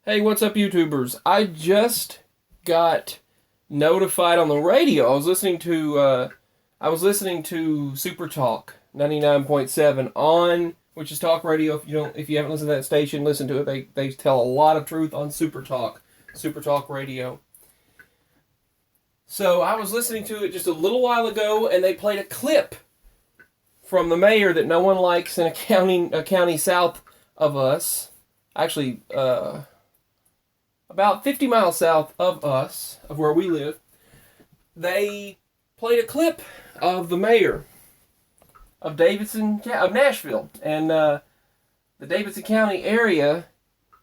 Hey, what's up, YouTubers? I just got notified on the radio. I was listening to Super Talk 99.7 on, which is talk radio. If you haven't listened to that station, listen to it. They tell a lot of truth on Super Talk radio. So I was listening to it just a little while ago, and they played a clip from the mayor that no one likes in a county south of us. Actually, about 50 miles south of us, of where we live. They played a clip of the mayor of Nashville, and the Davidson County area.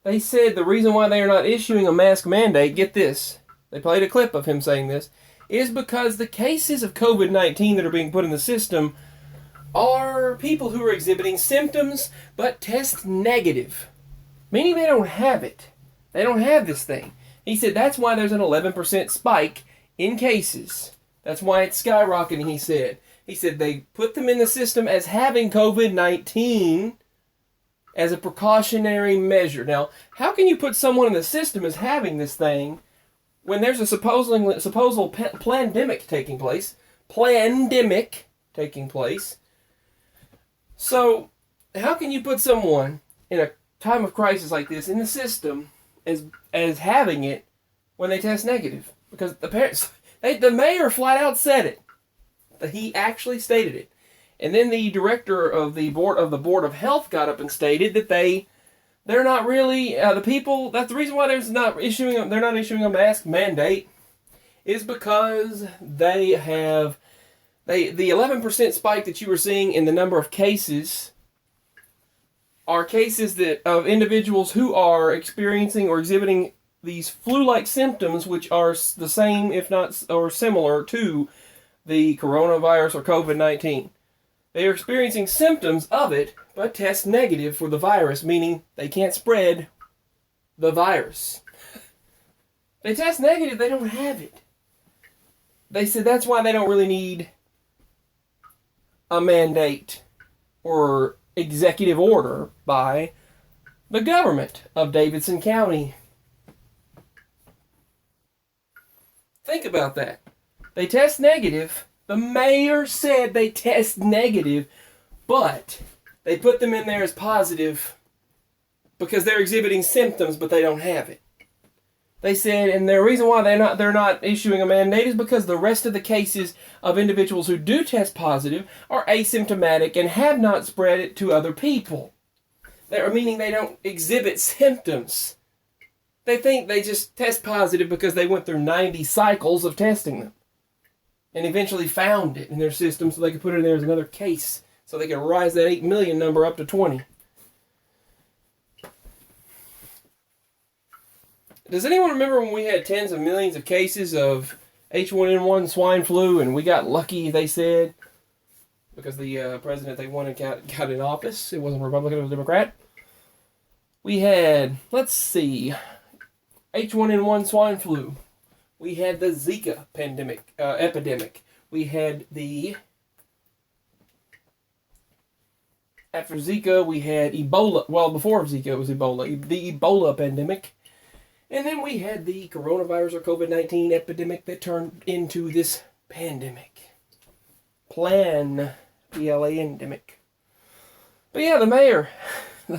They said the reason why they are not issuing a mask mandate, get this, they played a clip of him saying this, is because the cases of COVID-19 that are being put in the system are people who are exhibiting symptoms but test negative, meaning they don't have it. They don't have this thing. He said that's why there's an 11% spike in cases. That's why it's skyrocketing, he said. He said they put them in the system as having COVID-19 as a precautionary measure. Now, how can you put someone in the system as having this thing when there's a supposed pandemic taking place? So, how can you put someone in a time of crisis like this in the system as having it when they test negative? Because the mayor flat out said it. He actually stated it. And then the director of the board of health got up and stated that they're not really the people. That's the reason why they're not issuing a mask mandate, is because they have the 11% spike that you were seeing in the number of cases are cases of individuals who are experiencing or exhibiting these flu-like symptoms, which are the same, if not or similar to the coronavirus or COVID-19. They are experiencing symptoms of it, but test negative for the virus, meaning they can't spread the virus. They test negative, they don't have it. They said that's why they don't really need a mandate or executive order by the government of Davidson County. Think about that. They test negative. The mayor said they test negative, but they put them in there as positive because they're exhibiting symptoms, but they don't have it. They said, and the reason why they're not issuing a mandate is because the rest of the cases of individuals who do test positive are asymptomatic and have not spread it to other people. Meaning they don't exhibit symptoms. They think they just test positive because they went through 90 cycles of testing them and eventually found it in their system so they could put it in there as another case so they could rise that 8 million number up to 20. Does anyone remember when we had tens of millions of cases of H1N1 swine flu and we got lucky, they said, because the president they wanted got in office? It wasn't a Republican, it was a Democrat. We had, let's see, H1N1 swine flu. We had the Zika epidemic. We had after Zika, we had Ebola. Well, before Zika, it was Ebola. The Ebola pandemic. And then we had the coronavirus or COVID-19 epidemic that turned into this pandemic. P-L-A-N-demic. But yeah, the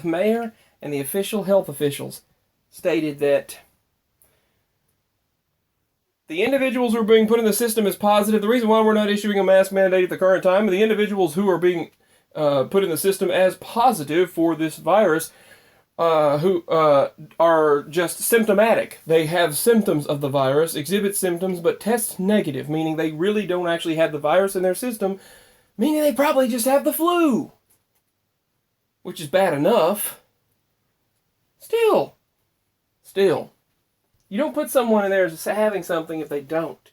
mayor and the official health officials stated that the individuals who are being put in the system as positive, the reason why we're not issuing a mask mandate at the current time, the individuals who are being put in the system as positive for this virus who are just symptomatic. They have symptoms of the virus, exhibit symptoms, but test negative, meaning they really don't actually have the virus in their system, meaning they probably just have the flu, which is bad enough. Still, you don't put someone in there as having something if they don't.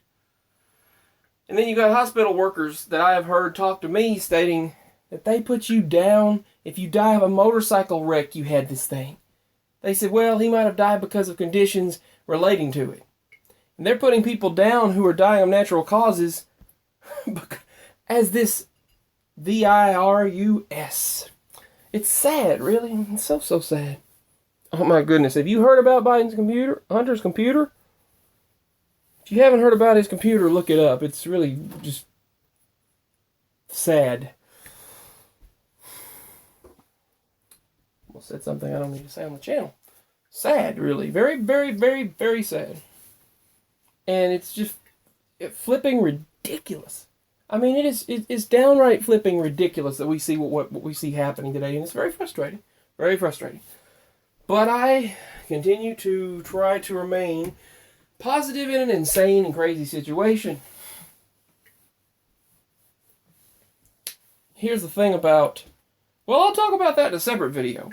And then you got hospital workers that I have heard talk to me stating that they put you down if you die of a motorcycle wreck, you had this thing. They said, well, he might have died because of conditions relating to it. And they're putting people down who are dying of natural causes as this virus. It's sad, really. It's so sad. Oh my goodness, have you heard about Hunter's computer? If you haven't heard about his computer, look it up. It's really just sad. I said something I don't need to say on the channel. Sad, really. Very, very, very, very sad. And it's just flipping ridiculous. I mean, it's downright flipping ridiculous that we see what we see happening today, and it's very frustrating. Very frustrating. But I continue to try to remain positive in an insane and crazy situation. Here's the thing about... Well, I'll talk about that in a separate video.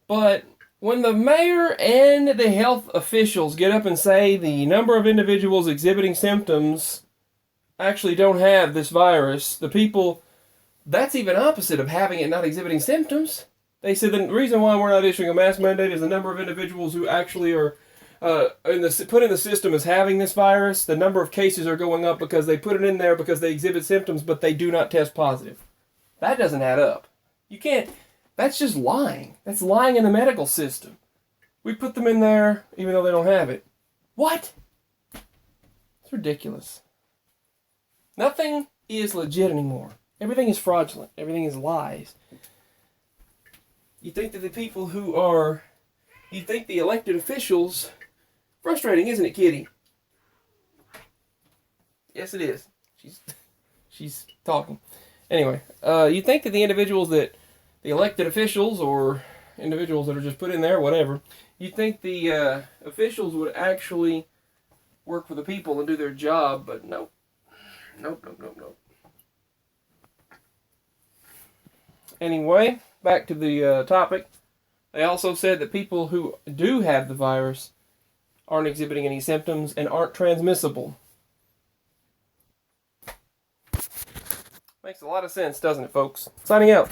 But when the mayor and the health officials get up and say the number of individuals exhibiting symptoms actually don't have this virus, the people... That's even opposite of having it not exhibiting symptoms. They said the reason why we're not issuing a mask mandate is the number of individuals who actually are put in the system as having this virus. The number of cases are going up because they put it in there because they exhibit symptoms, but they do not test positive. That doesn't add up. You can't. That's just lying. That's lying in the medical system. We put them in there even though they don't have it. What? It's ridiculous. Nothing is legit anymore. Everything is fraudulent. Everything is lies. You think that the people who are... You think the elected officials... Frustrating, isn't it, Kitty? Yes, it is. She's talking. Anyway, you think that the individuals that... The elected officials, or individuals that are just put in there, whatever... You think the officials would actually work for the people and do their job, but nope. Nope. Anyway, back to the topic. They also said that people who do have the virus aren't exhibiting any symptoms and aren't transmissible. Makes a lot of sense, doesn't it, folks? Signing out.